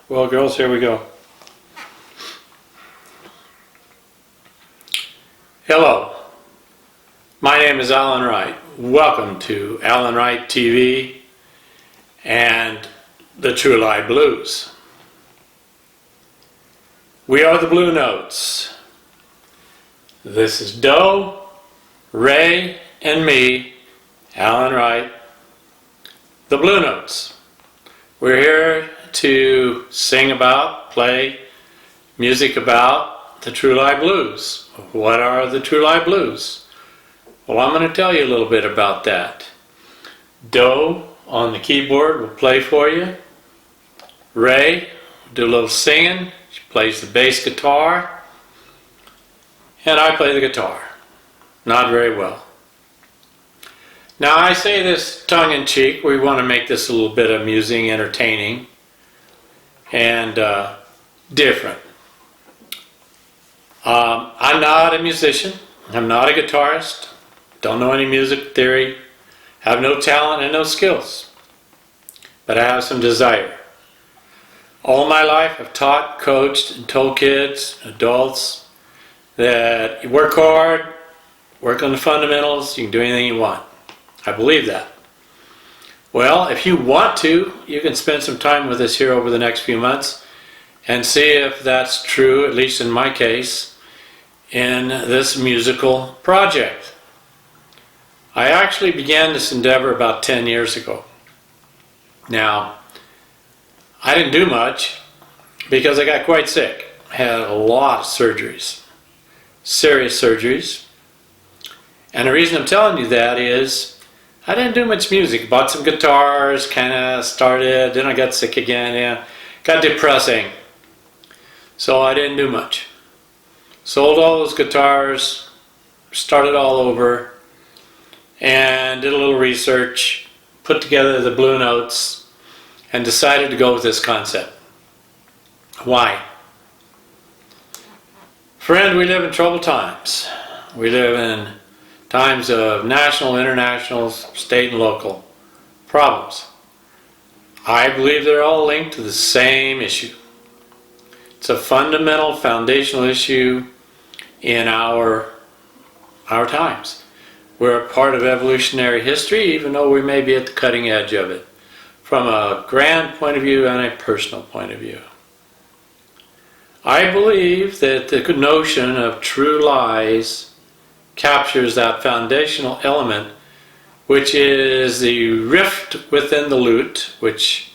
Well, girls, here we go. Hello, my name is Alan Wright. Welcome to Alan Wright TV and the True Lie Blues. We are the Blue Notes. This is Doe, Ray, and me, Alan Wright, the Blue Notes. We're here to sing about, play music about the True Lie Blues. What are the True Lie Blues? Well, I'm going to tell you a little bit about that. Doe on the keyboard will play for you. Ray will do a little singing. She plays the bass guitar. And I play the guitar. Not very well. Now, I say this tongue-in-cheek. We want to make this a little bit amusing, entertaining, and different. I'm not a musician. I'm not a guitarist. Don't know any music theory. Have no talent and no skills. But I have some desire. All my life I've taught, coached, and told kids, adults, that you work hard, work on the fundamentals, you can do anything you want. I believe that. Well, if you want to, you can spend some time with us here over the next few months and see if that's true, at least in my case, in this musical project. I actually began this endeavor about 10 years ago. Now, I didn't do much because I got quite sick. I had a lot of surgeries, serious surgeries. And the reason I'm telling you that is I didn't do much music. Bought some guitars, kind of started, then I got sick again. Yeah, got depressing. So I didn't do much. Sold all those guitars, started all over, and did a little research, put together the Blue Notes, and decided to go with this concept. Why? Friend, we live in troubled times. We live in times of national, international, state, and local problems. I believe they're all linked to the same issue. It's a fundamental, foundational issue in our times. We're a part of evolutionary history, even though we may be at the cutting edge of it, from a grand point of view and a personal point of view. I believe that the notion of true lies captures that foundational element, which is the rift within the lute, which,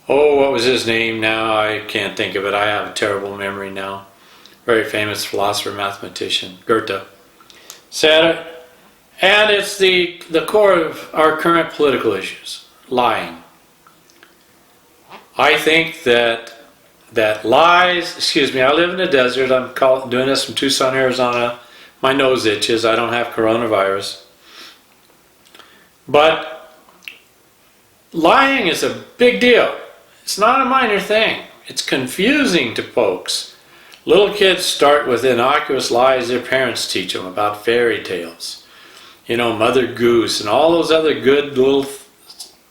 what was his name now? I can't think of it. I have a terrible memory now. Very famous philosopher, mathematician, Goethe, said it. And it's the core of our current political issues, lying. I think that lies, I live in the desert. I'm doing this from Tucson, Arizona. My nose itches. I don't have coronavirus. But lying is a big deal. It's not a minor thing. It's confusing to folks. Little kids start with innocuous lies their parents teach them about fairy tales. You know, Mother Goose and all those other good little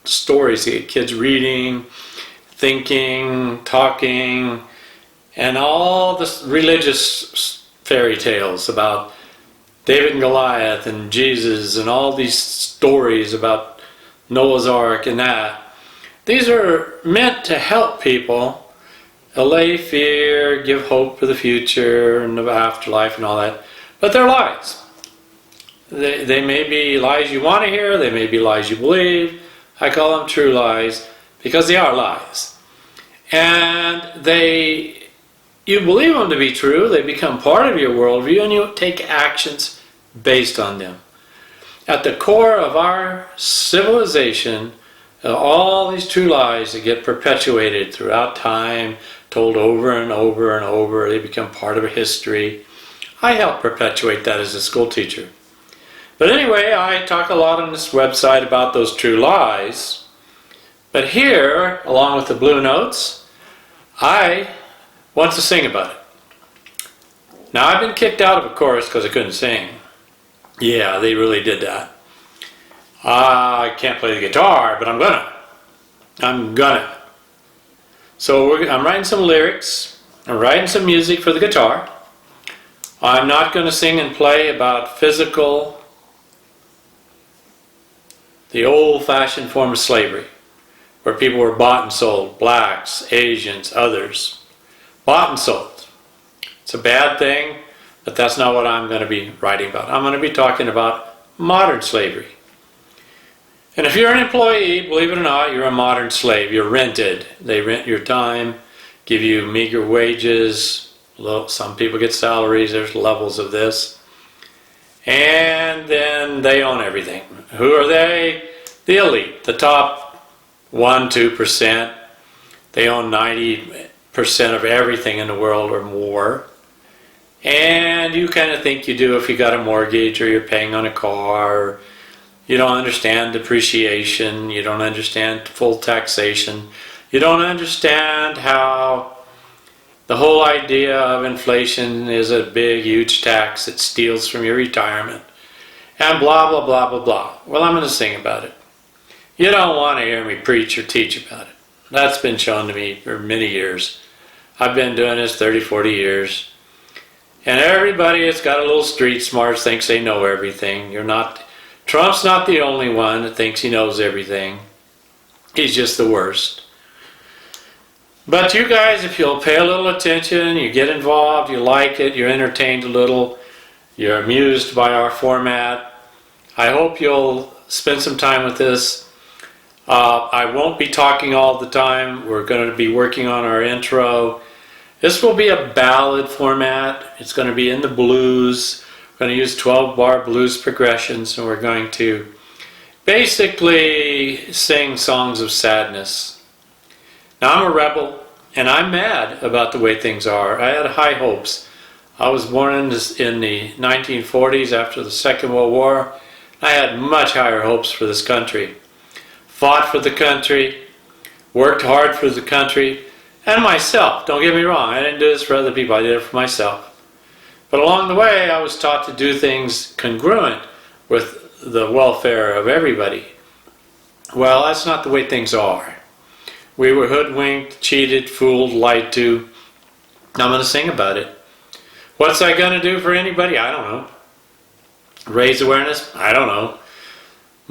stories that get kids reading, thinking, talking, and all the religious fairy tales about David and Goliath and Jesus and all these stories about Noah's Ark and that. These are meant to help people allay fear, give hope for the future and the afterlife and all that. But they're lies. They may be lies you want to hear, they may be lies you believe. I call them true lies because they are lies. And you believe them to be true, they become part of your worldview, and you take actions based on them. At the core of our civilization, all these true lies that get perpetuated throughout time, told over and over and over, they become part of history. I help perpetuate that as a school teacher. But anyway, I talk a lot on this website about those true lies. But here, along with the Blue Notes, I want to sing about it. Now, I've been kicked out of a chorus because I couldn't sing. Yeah, they really did that. I can't play the guitar, but I'm gonna. So I'm writing some lyrics, I'm writing some music for the guitar. I'm not going to sing and play about physical, the old-fashioned form of slavery, where people were bought and sold, blacks, Asians, others, bought and sold. It's a bad thing, but that's not what I'm going to be writing about. I'm going to be talking about modern slavery. And if you're an employee, believe it or not, you're a modern slave. You're rented. They rent your time, give you meager wages. Some people get salaries. There's levels of this. And then they own everything. Who are they? The elite, the top 1-2%. They own 90% of everything in the world or more. And you kind of think you do if you got a mortgage or you're paying on a car. Or you don't understand depreciation. You don't understand full taxation. You don't understand how the whole idea of inflation is a big, huge tax that steals from your retirement. And blah, blah, blah, blah, blah. Well, I'm going to sing about it. You don't want to hear me preach or teach about it. That's been shown to me for many years. I've been doing this 30, 40 years. And everybody that's got a little street smarts thinks they know everything. Trump's not the only one that thinks he knows everything. He's just the worst. But you guys, if you'll pay a little attention, you get involved, you like it, you're entertained a little, you're amused by our format, I hope you'll spend some time with this. I won't be talking all the time. We're going to be working on our intro. This will be a ballad format. It's going to be in the blues. We're going to use 12-bar blues progressions, and we're going to basically sing songs of sadness. Now, I'm a rebel, and I'm mad about the way things are. I had high hopes. I was born in the 1940s after the Second World War. I had much higher hopes for this country. Fought for the country, worked hard for the country, and myself. Don't get me wrong, I didn't do this for other people, I did it for myself. But along the way, I was taught to do things congruent with the welfare of everybody. Well, that's not the way things are. We were hoodwinked, cheated, fooled, lied to. I'm going to sing about it. What's I going to do for anybody? I don't know. Raise awareness? I don't know.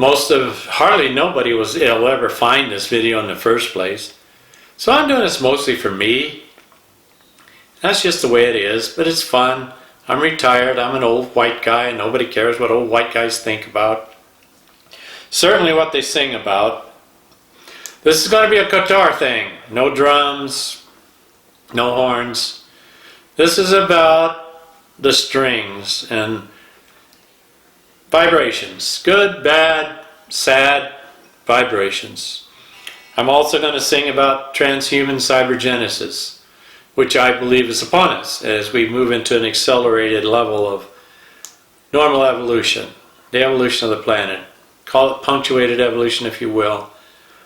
Hardly nobody will ever find this video in the first place. So I'm doing this mostly for me. That's just the way it is, but it's fun. I'm retired. I'm an old white guy. Nobody cares what old white guys think about. Certainly what they sing about. This is going to be a guitar thing. No drums, no horns. This is about the strings and vibrations. Good, bad, sad vibrations. I'm also going to sing about transhuman cybergenesis, which I believe is upon us as we move into an accelerated level of normal evolution, the evolution of the planet. Call it punctuated evolution if you will.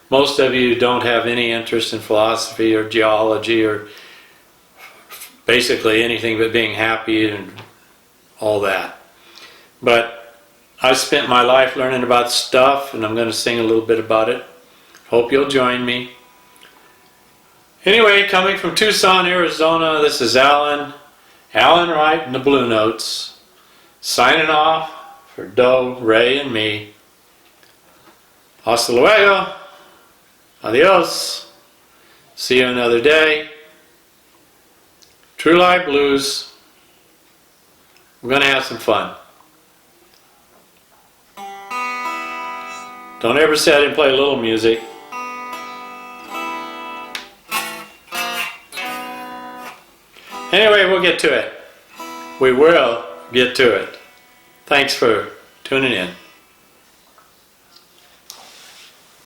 Most of you don't have any interest in philosophy or geology or basically anything but being happy and all that. But I spent my life learning about stuff, and I'm going to sing a little bit about it. Hope you'll join me. Anyway, coming from Tucson, Arizona, this is Alan Wright and the Blue Notes, signing off for Doe, Ray, and me. Hasta luego. Adios. See you another day. True Live Blues. We're going to have some fun. Don't ever say I didn't play a little music. Anyway, we'll get to it. We will get to it. Thanks for tuning in.